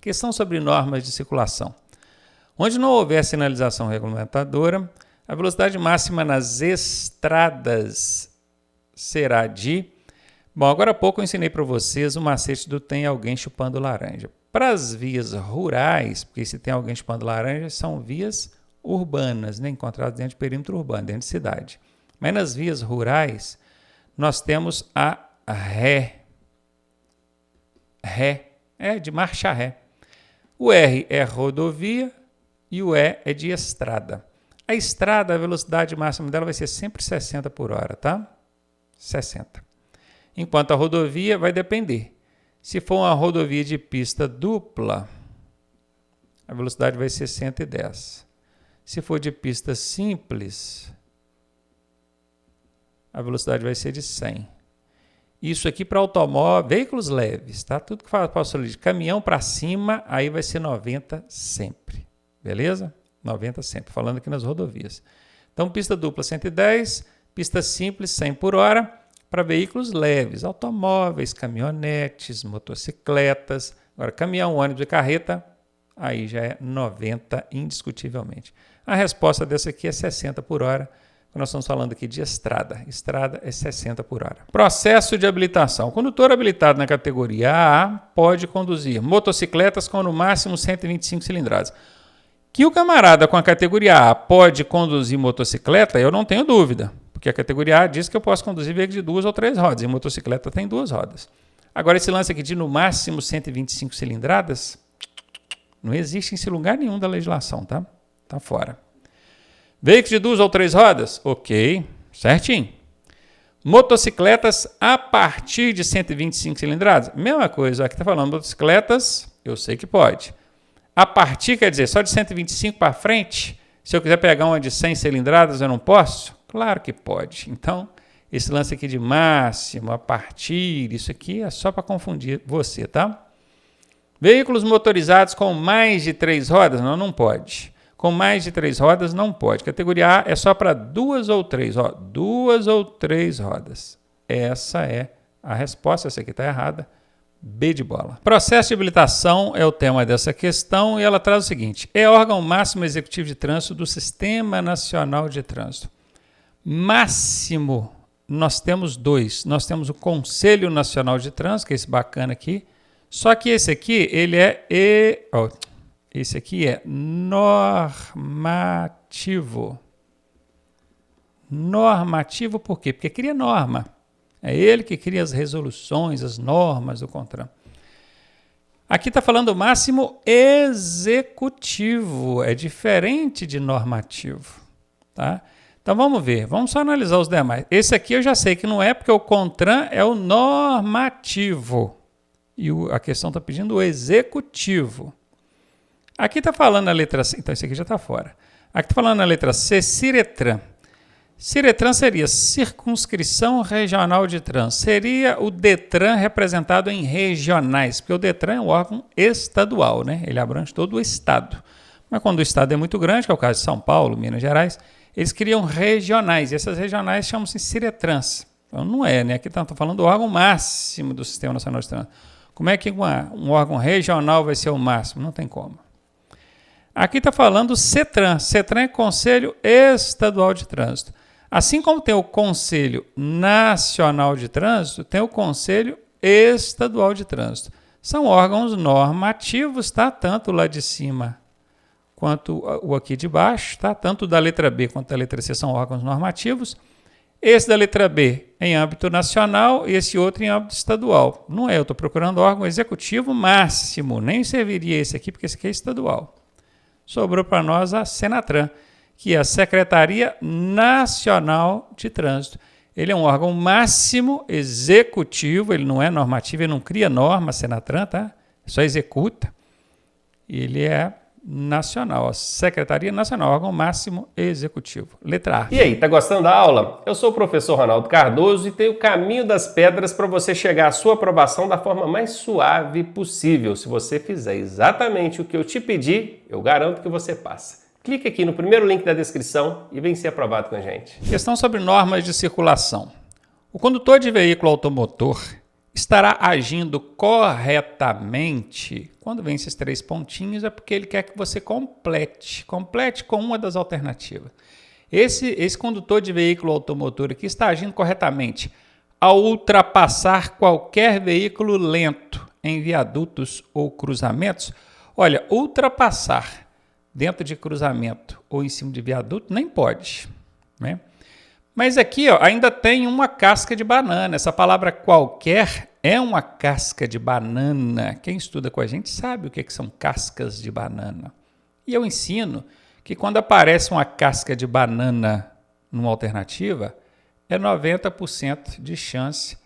Questão sobre normas de circulação. Onde não houver sinalização regulamentadora, a velocidade máxima nas estradas será de... Bom, agora há pouco eu ensinei para vocês o macete do tem alguém chupando laranja. Para as vias rurais, porque se tem alguém chupando laranja, são vias urbanas, né? Encontradas dentro de perímetro urbano, dentro de cidade. Mas nas vias rurais, nós temos a ré. Ré é de marcha ré. O R é rodovia e o E é de estrada. A estrada, a velocidade máxima dela vai ser sempre 60 por hora, tá? 60. Enquanto a rodovia vai depender. Se for uma rodovia de pista dupla, a velocidade vai ser 110. Se for de pista simples, a velocidade vai ser de 100. Isso aqui para automóvel, veículos leves, tá? Tudo que posso de caminhão para cima, aí vai ser 90 sempre. Beleza? 90 sempre, falando aqui nas rodovias. Então, pista dupla 110, pista simples 100 por hora para veículos leves, automóveis, caminhonetes, motocicletas. Agora, caminhão, ônibus e carreta, aí já é 90 indiscutivelmente. A resposta dessa aqui é 60 por hora. Nós estamos falando aqui de estrada. Estrada é 60 por hora. Processo de habilitação. O condutor habilitado na categoria A pode conduzir motocicletas com no máximo 125 cilindradas. Que o camarada com a categoria A pode conduzir motocicleta, eu não tenho dúvida. Porque a categoria A diz que eu posso conduzir veículo de 2 ou 3 rodas. E motocicleta tem 2 rodas. Agora, esse lance aqui de no máximo 125 cilindradas, não existe em lugar nenhum da legislação, tá? Tá fora. Veículos de 2 ou 3 rodas? Ok, certinho. Motocicletas a partir de 125 cilindradas? Mesma coisa, aqui está falando motocicletas, eu sei que pode. A partir, quer dizer, só de 125 para frente, se eu quiser pegar uma de 100 cilindradas, eu não posso? Claro que pode. Então, esse lance aqui de máximo, a partir, isso aqui é só para confundir você, tá? Veículos motorizados com mais de 3 rodas? Não, não pode. Com mais de 3 rodas, não pode. Categoria A é só para 2 ou 3. 2 ou 3 rodas. Essa é a resposta. Essa aqui está errada. B de bola. Processo de habilitação é o tema dessa questão e ela traz o seguinte. É órgão máximo executivo de trânsito do Sistema Nacional de Trânsito. Máximo, nós temos 2. Nós temos o Conselho Nacional de Trânsito, que é esse bacana aqui. Só que esse aqui, ele é... Esse aqui é normativo. Normativo por quê? Porque cria norma. É ele que cria as resoluções, as normas do CONTRAN. Aqui está falando máximo executivo. É diferente de normativo. Tá? Então vamos ver. Vamos só analisar os demais. Esse aqui eu já sei que não é porque o CONTRAN é o normativo. E a questão está pedindo o executivo. Aqui está falando na letra C, então isso aqui já está fora. Aqui está falando na letra C, Ciretran. Ciretran seria Circunscrição Regional de Trânsito. Seria o DETRAN representado em regionais, porque o DETRAN é um órgão estadual, né? Ele abrange todo o estado. Mas quando o estado é muito grande, que é o caso de São Paulo, Minas Gerais, eles criam regionais, e essas regionais chamam-se Ciretrans. Então não é, né? Aqui estou falando do órgão máximo do Sistema Nacional de Trânsito. Como é que um órgão regional vai ser o máximo? Não tem como. Aqui está falando CETRAN. CETRAN é Conselho Estadual de Trânsito. Assim como tem o Conselho Nacional de Trânsito, tem o Conselho Estadual de Trânsito. São órgãos normativos, tá? Tanto lá de cima quanto o aqui de baixo, tá? Tanto da letra B quanto da letra C são órgãos normativos. Esse da letra B em âmbito nacional e esse outro em âmbito estadual. Não é, eu estou procurando órgão executivo máximo. Nem serviria esse aqui, porque esse aqui é estadual. Sobrou para nós a Senatran, que é a Secretaria Nacional de Trânsito. Ele é um órgão máximo executivo, ele não é normativo, ele não cria norma, Senatran, tá? Só executa. Ele é nacional, a Secretaria Nacional, órgão máximo executivo. Letra A. E aí, tá gostando da aula? Eu sou o professor Ronaldo Cardoso e tenho o caminho das pedras para você chegar à sua aprovação da forma mais suave possível. Se você fizer exatamente o que eu te pedi, eu garanto que você passa. Clique aqui no primeiro link da descrição e vem ser aprovado com a gente. Questão sobre normas de circulação. O condutor de veículo automotor estará agindo corretamente. Quando vem esses 3 pontinhos é porque ele quer que você complete com uma das alternativas. Esse condutor de veículo automotor aqui está agindo corretamente ao ultrapassar qualquer veículo lento em viadutos ou cruzamentos. Olha, ultrapassar dentro de cruzamento ou em cima de viaduto nem pode, né? Mas aqui, ó, ainda tem uma casca de banana. Essa palavra qualquer é uma casca de banana. Quem estuda com a gente sabe o que são cascas de banana. E eu ensino que quando aparece uma casca de banana numa alternativa, é 90% de chance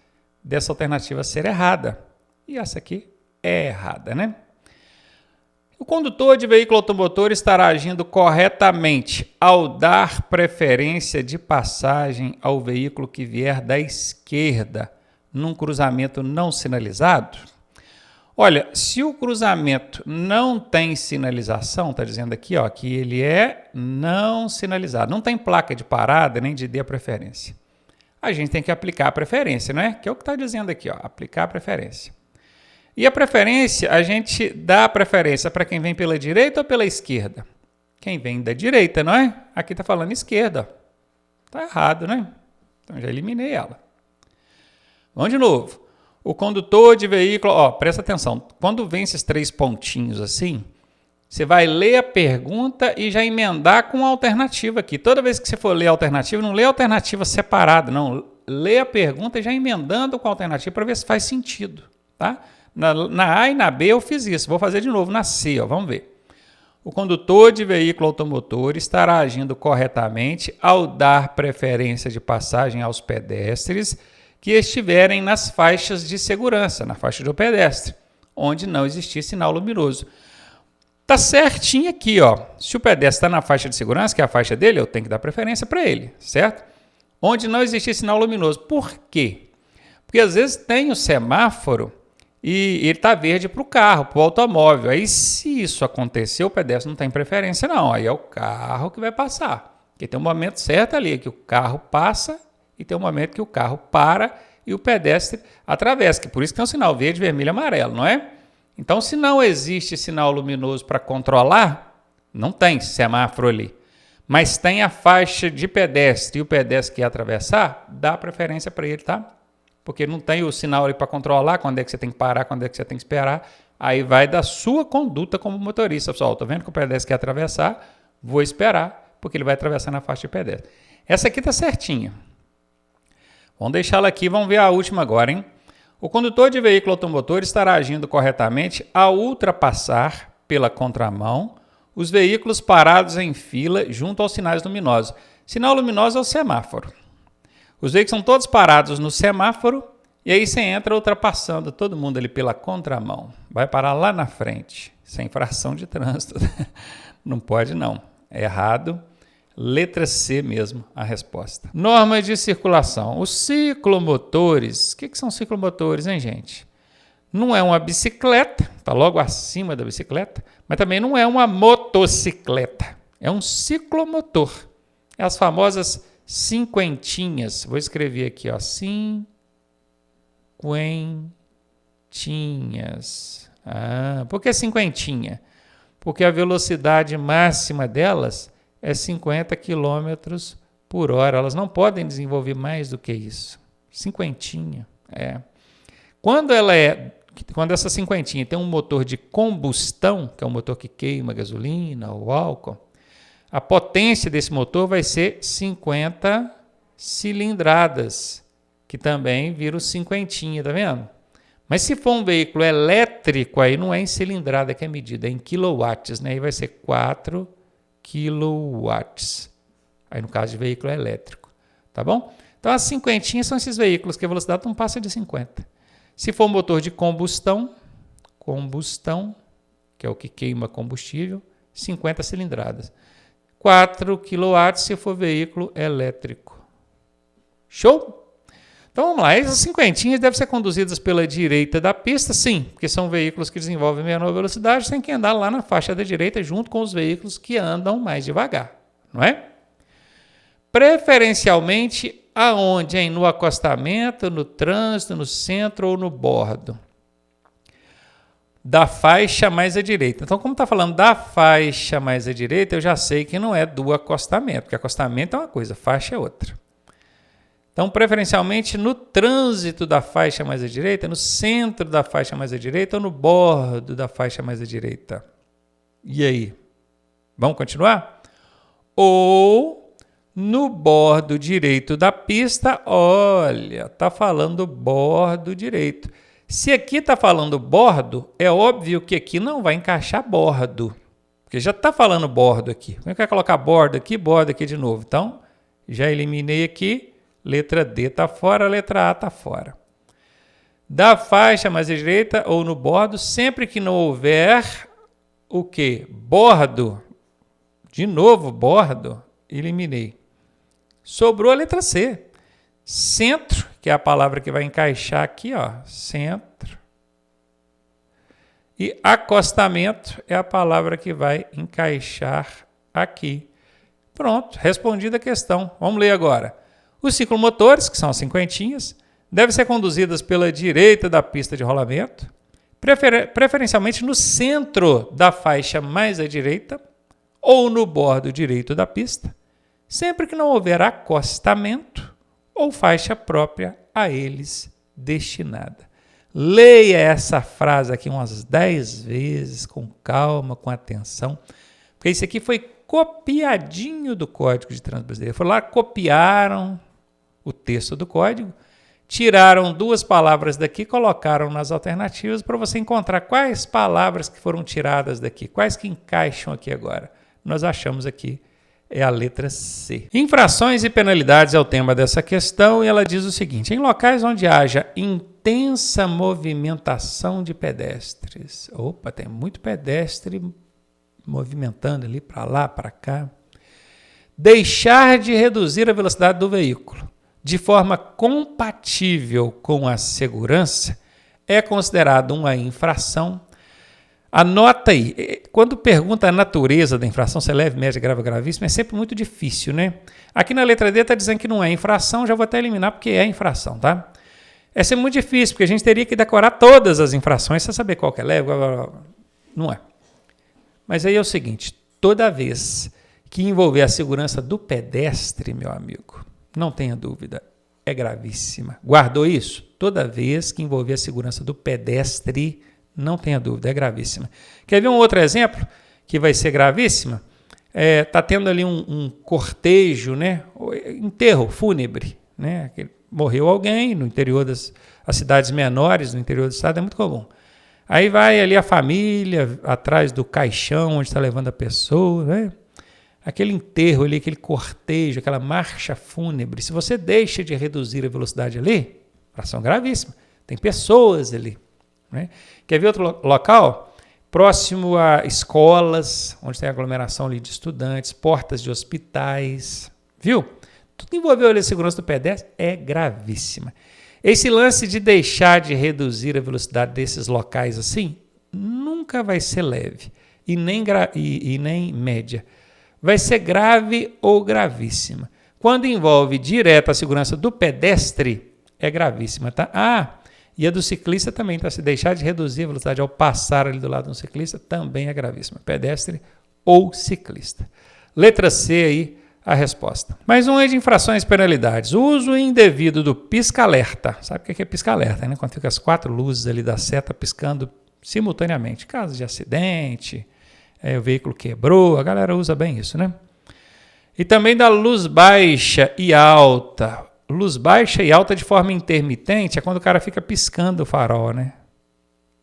dessa alternativa ser errada. E essa aqui é errada, né? O condutor de veículo automotor estará agindo corretamente ao dar preferência de passagem ao veículo que vier da esquerda num cruzamento não sinalizado? Olha, se o cruzamento não tem sinalização, está dizendo aqui ó, que ele é não sinalizado, não tem placa de parada nem de dê a preferência. A gente tem que aplicar a preferência, não é? Que é o que está dizendo aqui, ó, aplicar a preferência. E a preferência, a gente dá a preferência para quem vem pela direita ou pela esquerda? Quem vem da direita, não é? Aqui está falando esquerda. Está errado, né? Então já eliminei ela. Vamos de novo. O condutor de veículo, ó, presta atenção. Quando vem esses 3 pontinhos assim, você vai ler a pergunta e já emendar com a alternativa aqui. Toda vez que você for ler a alternativa, não lê a alternativa separada, não. Lê a pergunta e já emendando com a alternativa para ver se faz sentido, tá? Na A e na B eu fiz isso, vou fazer de novo na C, ó, vamos ver. O condutor de veículo automotor estará agindo corretamente ao dar preferência de passagem aos pedestres que estiverem nas faixas de segurança, na faixa do pedestre, onde não existir sinal luminoso. Tá certinho aqui, ó. Se o pedestre está na faixa de segurança, que é a faixa dele, eu tenho que dar preferência para ele, certo? Onde não existir sinal luminoso. Por quê? Porque às vezes tem o semáforo e ele está verde para o carro, para o automóvel. Aí, se isso acontecer, o pedestre não tem preferência, não. Aí é o carro que vai passar. Porque tem um momento certo ali que o carro passa e tem um momento que o carro para e o pedestre atravessa. Que por isso que tem um sinal verde, vermelho e amarelo, não é? Então, se não existe sinal luminoso para controlar, não tem semáforo ali. Mas tem a faixa de pedestre e o pedestre que quer atravessar, dá preferência para ele, tá? Porque não tem o sinal ali para controlar quando é que você tem que parar, quando é que você tem que esperar. Aí vai da sua conduta como motorista. Pessoal, estou vendo que o pedestre quer atravessar, vou esperar, porque ele vai atravessar na faixa de pedestre. Essa aqui está certinha. Vamos deixá-la aqui, vamos ver a última agora, hein? O condutor de veículo automotor estará agindo corretamente ao ultrapassar pela contramão os veículos parados em fila junto aos sinais luminosos. Sinal luminoso é o semáforo. Os veículos são todos parados no semáforo e aí você entra ultrapassando todo mundo ali pela contramão. Vai parar lá na frente, sem infração de trânsito. Não pode não, é errado. Letra C mesmo, a resposta. Normas de circulação. Os ciclomotores, o que são ciclomotores, hein, gente? Não é uma bicicleta, está logo acima da bicicleta, mas também não é uma motocicleta. É um ciclomotor. É as famosas cinquentinhas. Vou escrever aqui, ó, cinquentinhas. Por que cinquentinha? Porque a velocidade máxima delas é 50 km por hora. Elas não podem desenvolver mais do que isso. Cinquentinha. Quando essa cinquentinha tem um motor de combustão, que é um motor que queima gasolina ou álcool, a potência desse motor vai ser 50 cilindradas, que também vira o cinquentinha, tá vendo? Mas se for um veículo elétrico, aí não é em cilindrada que é medida, é em quilowatts, né? Aí vai ser 4 kilowatts. Aí no caso de veículo elétrico, tá bom? Então as cinquentinhas são esses veículos que a velocidade não passa de 50. Se for motor de combustão, que é o que queima combustível, 50 cilindradas. 4 kW se for veículo elétrico. Show? Então vamos lá, essas cinquentinhas devem ser conduzidas pela direita da pista, sim, porque são veículos que desenvolvem menor velocidade, tem que andar lá na faixa da direita junto com os veículos que andam mais devagar, não é? Preferencialmente aonde, hein? No acostamento, no trânsito, no centro ou no bordo da faixa mais à direita. Então, como está falando da faixa mais à direita, eu já sei que não é do acostamento, porque acostamento é uma coisa, faixa é outra. Então, preferencialmente no trânsito da faixa mais à direita, no centro da faixa mais à direita ou no bordo da faixa mais à direita. E aí? Vamos continuar? Ou no bordo direito da pista, olha, está falando bordo direito. Se aqui está falando bordo, é óbvio que aqui não vai encaixar bordo, porque já está falando bordo aqui. Como é que vai colocar bordo aqui de novo? Então, já eliminei aqui, letra D está fora, letra A está fora. Da faixa mais à direita ou no bordo, sempre que não houver o quê? Bordo. De novo, bordo, eliminei. Sobrou a letra C. Centro, que é a palavra que vai encaixar aqui, ó, centro. E acostamento é a palavra que vai encaixar aqui. Pronto, respondida a questão. Vamos ler agora. Os ciclomotores, que são as cinquentinhas, devem ser conduzidas pela direita da pista de rolamento, preferencialmente no centro da faixa mais à direita ou no bordo direito da pista, sempre que não houver acostamento ou faixa própria a eles destinada. Leia essa frase aqui umas 10 vezes, com calma, com atenção, porque isso aqui foi copiadinho do Código de Trânsito Brasileiro. Foram lá, copiaram o texto do código, tiraram 2 palavras daqui, colocaram nas alternativas para você encontrar quais palavras que foram tiradas daqui, quais que encaixam aqui agora. Nós achamos aqui é a letra C. Infrações e penalidades é o tema dessa questão e ela diz o seguinte: em locais onde haja intensa movimentação de pedestres. Opa, tem muito pedestre movimentando ali para lá, para cá. Deixar de reduzir a velocidade do veículo de forma compatível com a segurança é considerado uma infração. Anota aí, quando pergunta a natureza da infração, se é leve, média, grave ou gravíssima, é sempre muito difícil, né? Aqui na letra D está dizendo que não é infração, já vou até eliminar porque é infração, tá? É sempre muito difícil, porque a gente teria que decorar todas as infrações para saber qual que é leve, não é. Mas aí é o seguinte, toda vez que envolver a segurança do pedestre, meu amigo, não tenha dúvida, é gravíssima. Guardou isso? Toda vez que envolver a segurança do pedestre, não tenha dúvida, é gravíssima. Quer ver um outro exemplo que vai ser gravíssima? Está tendo ali um cortejo, né? Enterro fúnebre, né? Morreu alguém no interior das cidades menores, no interior do estado, é muito comum. Aí vai ali a família atrás do caixão onde está levando a pessoa, né? Aquele enterro ali, aquele cortejo, aquela marcha fúnebre. Se você deixa de reduzir a velocidade ali, infração gravíssima. Tem pessoas ali. Né? Quer ver outro local? Próximo a escolas, onde tem aglomeração ali de estudantes, portas de hospitais, viu? Tudo envolveu ali a segurança do pedestre, é gravíssima. Esse lance de deixar de reduzir a velocidade desses locais assim, nunca vai ser leve e nem média. Vai ser grave ou gravíssima. Quando envolve direto a segurança do pedestre, é gravíssima, tá? E a do ciclista também, tá? Se deixar de reduzir a velocidade ao passar ali do lado do ciclista, também é gravíssima. Pedestre ou ciclista. Letra C aí, a resposta. Mais um aí de infrações e penalidades. O uso indevido do pisca-alerta. Sabe o que é pisca-alerta, né? Quando fica as 4 luzes ali da seta piscando simultaneamente. Caso de acidente, o veículo quebrou, a galera usa bem isso, né? E também da luz baixa e alta. Luz baixa e alta de forma intermitente é quando o cara fica piscando o farol, né?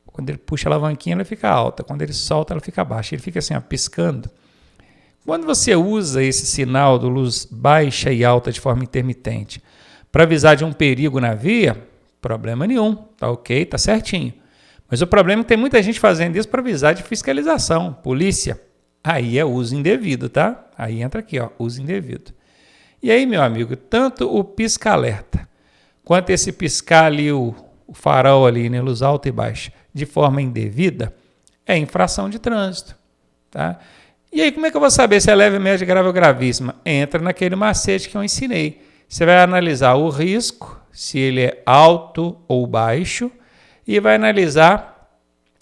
Quando ele puxa a alavanquinha, ela fica alta. Quando ele solta, ela fica baixa. Ele fica assim, ó, piscando. Quando você usa esse sinal de luz baixa e alta de forma intermitente para avisar de um perigo na via, problema nenhum, tá ok, tá certinho. Mas o problema é que tem muita gente fazendo isso para avisar de fiscalização, polícia. Aí é uso indevido, tá? Aí entra aqui, ó, uso indevido. E aí, meu amigo, tanto o pisca-alerta quanto esse piscar ali, o farol ali, né, luz alta e baixa, de forma indevida, é infração de trânsito, tá? E aí, como é que eu vou saber se é leve, média, grave ou gravíssima? Entra naquele macete que eu ensinei. Você vai analisar o risco, se ele é alto ou baixo, e vai analisar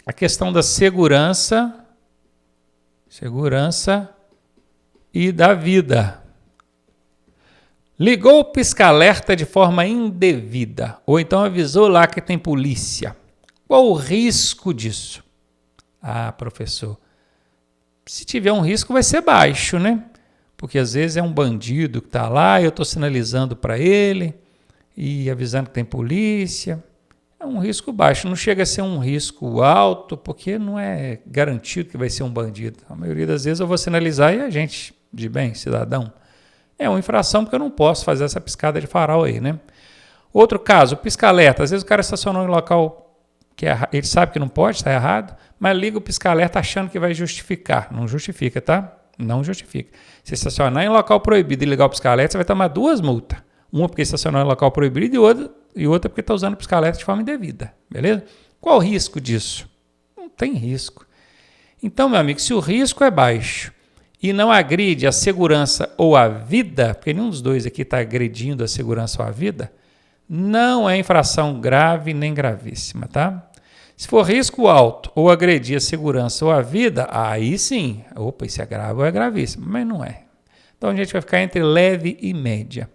a questão da segurança e da vida. Ligou o pisca-alerta de forma indevida, ou então avisou lá que tem polícia. Qual o risco disso? Ah, professor, se tiver um risco vai ser baixo, né? Porque às vezes é um bandido que está lá, eu estou sinalizando para ele e avisando que tem polícia. É um risco baixo, não chega a ser um risco alto, porque não é garantido que vai ser um bandido. A maioria das vezes eu vou sinalizar e a gente de bem, cidadão. É uma infração porque eu não posso fazer essa piscada de farol aí, né? Outro caso, o pisca-alerta. Às vezes o cara estacionou em um local que ele sabe que não pode, está errado, mas liga o pisca-alerta achando que vai justificar. Não justifica, tá? Não justifica. Se estacionar em local proibido e ligar o pisca-alerta, você vai tomar 2 multas. Uma porque estacionou em local proibido e outra porque está usando o pisca-alerta de forma indevida. Beleza? Qual o risco disso? Não tem risco. Então, meu amigo, se o risco é baixo e não agride a segurança ou a vida, porque nenhum dos dois aqui está agredindo a segurança ou a vida, não é infração grave nem gravíssima, tá? Se for risco alto ou agredir a segurança ou a vida, aí sim, opa, isso é grave ou é gravíssimo, mas não é. Então a gente vai ficar entre leve e média.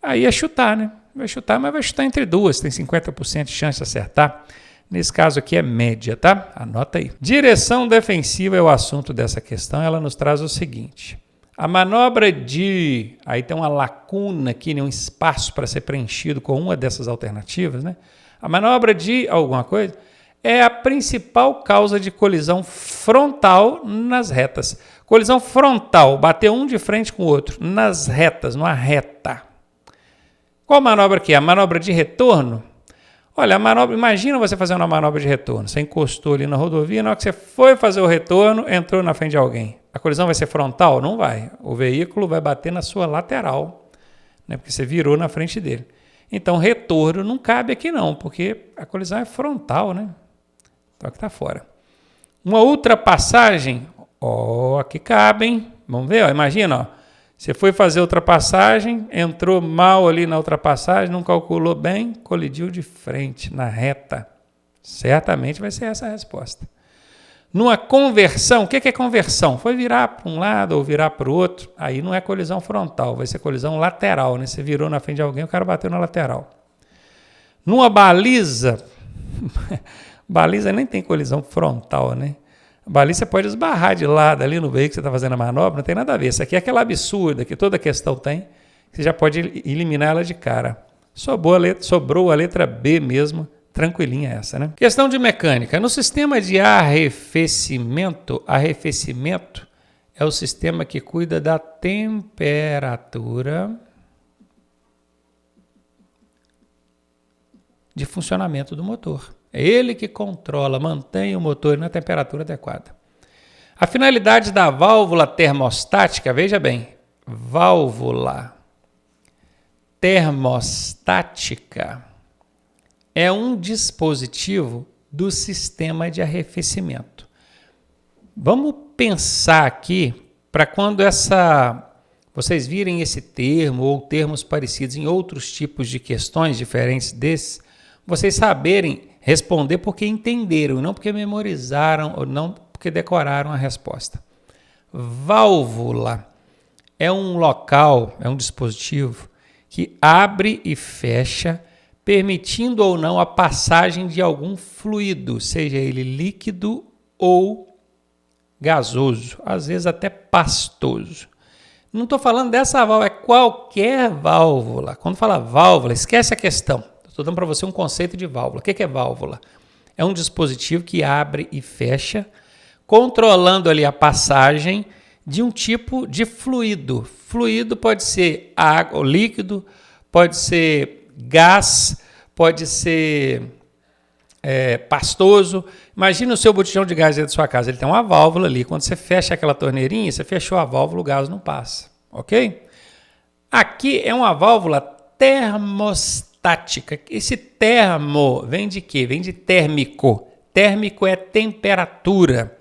Aí é chutar, né? Vai chutar, mas vai chutar entre duas, tem 50% de chance de acertar. Nesse caso aqui é média, tá? Anota aí. Direção defensiva é o assunto dessa questão. Ela nos traz o seguinte. A manobra de... Aí tem uma lacuna aqui, né? Um espaço para ser preenchido com uma dessas alternativas, né? A manobra de alguma coisa é a principal causa de colisão frontal nas retas. Colisão frontal, bater um de frente com o outro, nas retas, numa reta. Qual manobra que é? A manobra de retorno? Olha, a manobra, imagina você fazendo uma manobra de retorno. Você encostou ali na rodovia, na hora que você foi fazer o retorno, entrou na frente de alguém. A colisão vai ser frontal? Não vai. O veículo vai bater na sua lateral, né? Porque você virou na frente dele. Então, retorno não cabe aqui não, porque a colisão é frontal, né? Então, aqui está fora. Uma ultrapassagem, aqui cabe, hein? Vamos ver, imagina, você foi fazer ultrapassagem, entrou mal ali na ultrapassagem, não calculou bem, colidiu de frente, na reta. Certamente vai ser essa a resposta. Numa conversão, o que é conversão? Foi virar para um lado ou virar para o outro, aí não é colisão frontal, vai ser colisão lateral, né? Você virou na frente de alguém, o cara bateu na lateral. Numa baliza, baliza nem tem colisão frontal, né? Baliza você pode esbarrar de lado ali no veículo que você está fazendo a manobra, não tem nada a ver. Isso aqui é aquela absurda que toda questão tem, você já pode eliminar ela de cara. Sobrou a letra B mesmo, tranquilinha essa, né? Questão de mecânica. No sistema de arrefecimento é o sistema que cuida da temperatura de funcionamento do motor. É ele que controla, mantém o motor na temperatura adequada. A finalidade da válvula termostática, veja bem, válvula termostática é um dispositivo do sistema de arrefecimento. Vamos pensar aqui para quando vocês virem esse termo ou termos parecidos em outros tipos de questões diferentes desses, vocês saberem responder porque entenderam, não porque memorizaram ou não porque decoraram a resposta. Válvula é um local, é um dispositivo que abre e fecha, permitindo ou não a passagem de algum fluido, seja ele líquido ou gasoso, às vezes até pastoso. Não estou falando dessa válvula, é qualquer válvula. Quando fala válvula, esquece a questão. Estou dando para você um conceito de válvula. O que é válvula? É um dispositivo que abre e fecha, controlando ali a passagem de um tipo de fluido. Fluido pode ser água ou líquido, pode ser gás, pode ser pastoso. Imagina o seu botijão de gás dentro da sua casa. Ele tem uma válvula ali. Quando você fecha aquela torneirinha, você fechou a válvula, o gás não passa. Ok? Aqui é uma válvula termostática. Esse termo vem de quê? Vem de térmico. Térmico é temperatura.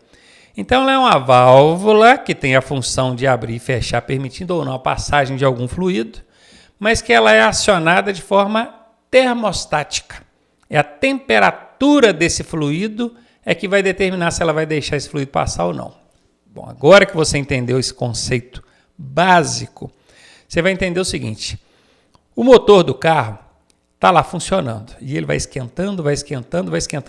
Então, ela é uma válvula que tem a função de abrir e fechar, permitindo ou não a passagem de algum fluido, mas que ela é acionada de forma termostática. É a temperatura desse fluido é que vai determinar se ela vai deixar esse fluido passar ou não. Bom, agora que você entendeu esse conceito básico, você vai entender o seguinte: o motor do carro está lá funcionando e ele vai esquentando,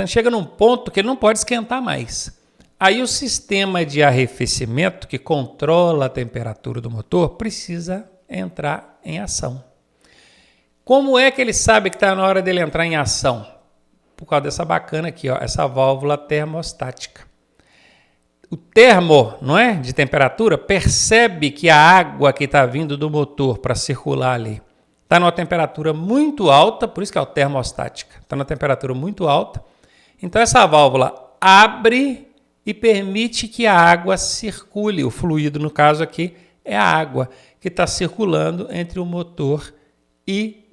chega num ponto que ele não pode esquentar mais. Aí o sistema de arrefecimento que controla a temperatura do motor precisa entrar em ação. Como é que ele sabe que está na hora dele entrar em ação? Por causa dessa bacana aqui, ó, essa válvula termostática. O termo, não é, de temperatura, percebe que a água que está vindo do motor para circular ali está numa temperatura muito alta, por isso que é o termostática, está numa temperatura muito alta. Então essa válvula abre e permite que a água circule. O fluido, no caso aqui, é a água que está circulando entre o motor e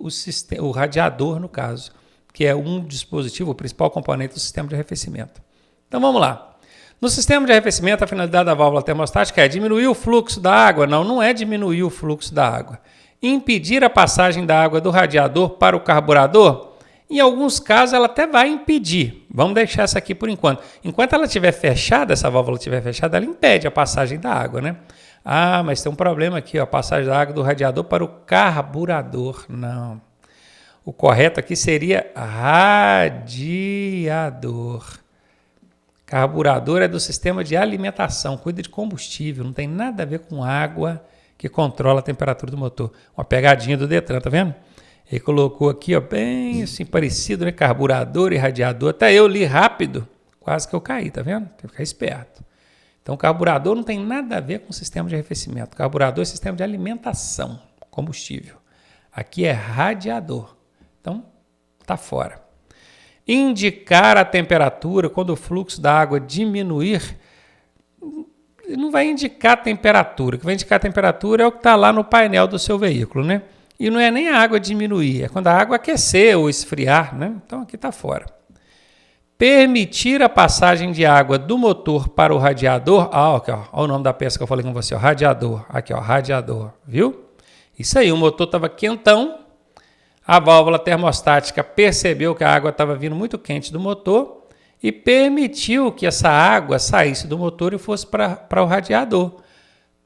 o radiador, no caso, que é um dispositivo, o principal componente do sistema de arrefecimento. Então vamos lá. No sistema de arrefecimento, a finalidade da válvula termostática é diminuir o fluxo da água. Não é diminuir o fluxo da água. Impedir a passagem da água do radiador para o carburador. Em alguns casos, ela até vai impedir. Vamos deixar essa aqui por enquanto. Enquanto ela estiver fechada, essa válvula estiver fechada, ela impede a passagem da água, né? Ah, mas tem um problema aqui, ó, a passagem da água do radiador para o carburador. Não. O correto aqui seria radiador. Carburador é do sistema de alimentação, cuida de combustível, não tem nada a ver com água que controla a temperatura do motor. Uma pegadinha do Detran, tá vendo? Ele colocou aqui, ó, bem assim, parecido, né? Carburador e radiador. Até eu li rápido, quase que eu caí, tá vendo? Tem que ficar esperto. Então, carburador não tem nada a ver com o sistema de arrefecimento. Carburador é sistema de alimentação, combustível. Aqui é radiador. Então, tá fora. Indicar a temperatura quando o fluxo da água diminuir, não vai indicar a temperatura. O que vai indicar a temperatura é o que está lá no painel do seu veículo, né? E não é nem a água diminuir, é quando a água aquecer ou esfriar, né? Então aqui está fora. Permitir a passagem de água do motor para o radiador. Aqui, ó, olha o nome da peça que eu falei com você, ó, radiador. Aqui, ó, radiador, viu? Isso aí, o motor estava quentão. A válvula termostática percebeu que a água estava vindo muito quente do motor e permitiu que essa água saísse do motor e fosse para o radiador,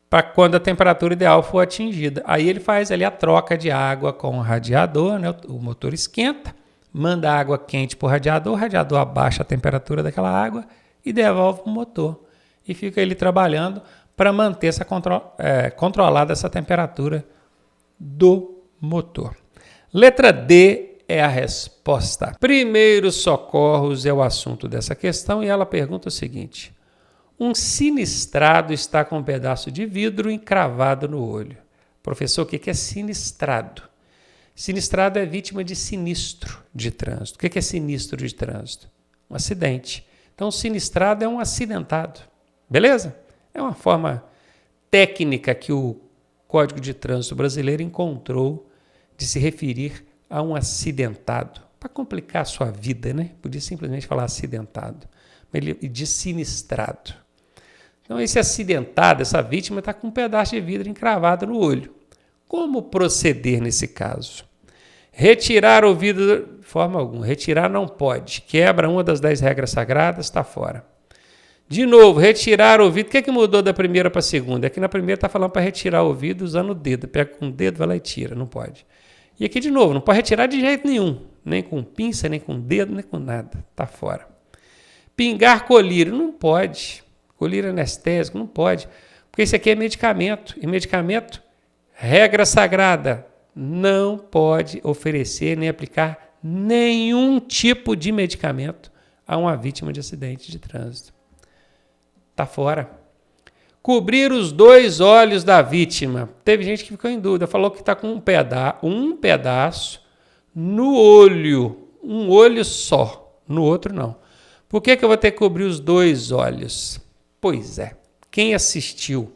para quando a temperatura ideal for atingida. Aí ele faz ali a troca de água com o radiador, né? O motor esquenta, manda água quente para o radiador abaixa a temperatura daquela água e devolve para o motor. E fica ele trabalhando para manter controlada essa temperatura do motor. Letra D é a resposta. Primeiros socorros é o assunto dessa questão e ela pergunta o seguinte: um sinistrado está com um pedaço de vidro encravado no olho. Professor, o que é sinistrado? Sinistrado é vítima de sinistro de trânsito. O que é sinistro de trânsito? Um acidente. Então, sinistrado é um acidentado. Beleza? É uma forma técnica que o Código de Trânsito Brasileiro encontrou de se referir a um acidentado. Para complicar a sua vida, né? Podia simplesmente falar acidentado. Mas ele diz sinistrado. Então, esse acidentado, essa vítima, está com um pedaço de vidro encravado no olho. Como proceder nesse caso? Retirar o vidro de forma alguma. Retirar não pode. Quebra uma das 10 regras sagradas, está fora. De novo, retirar o vidro. O que é que mudou da primeira para a segunda? Aqui na primeira está falando para retirar o vidro usando o dedo. Pega com o dedo, vai lá e tira. Não pode. E aqui de novo, não pode retirar de jeito nenhum. Nem com pinça, nem com dedo, nem com nada. Está fora. Pingar colírio. Não pode. Colírio anestésico. Não pode. Porque isso aqui é medicamento. E medicamento, regra sagrada, não pode oferecer nem aplicar nenhum tipo de medicamento a uma vítima de acidente de trânsito. Está fora. Cobrir os 2 olhos da vítima. Teve gente que ficou em dúvida, falou que está com um pedaço no olho, um olho só, no outro não. Por que eu vou ter que cobrir os 2 olhos? Pois é, quem assistiu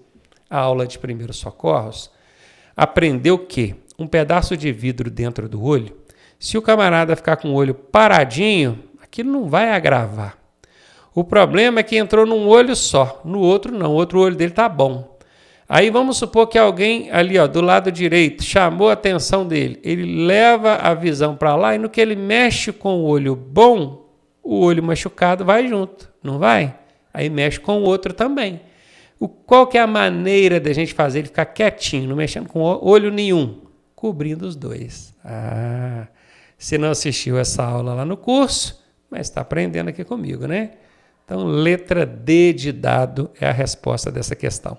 a aula de primeiros socorros aprendeu que um pedaço de vidro dentro do olho, se o camarada ficar com o olho paradinho, aquilo não vai agravar. O problema é que entrou num olho só, no outro não, o outro olho dele está bom. Aí vamos supor que alguém ali, ó, do lado direito, chamou a atenção dele. Ele leva a visão para lá e no que ele mexe com o olho bom, o olho machucado vai junto, não vai? Aí mexe com o outro também. Qual que é a maneira da gente fazer ele ficar quietinho, não mexendo com olho nenhum? Cobrindo os dois. Você não assistiu essa aula lá no curso, mas está aprendendo aqui comigo, né? Então, letra D de dado é a resposta dessa questão.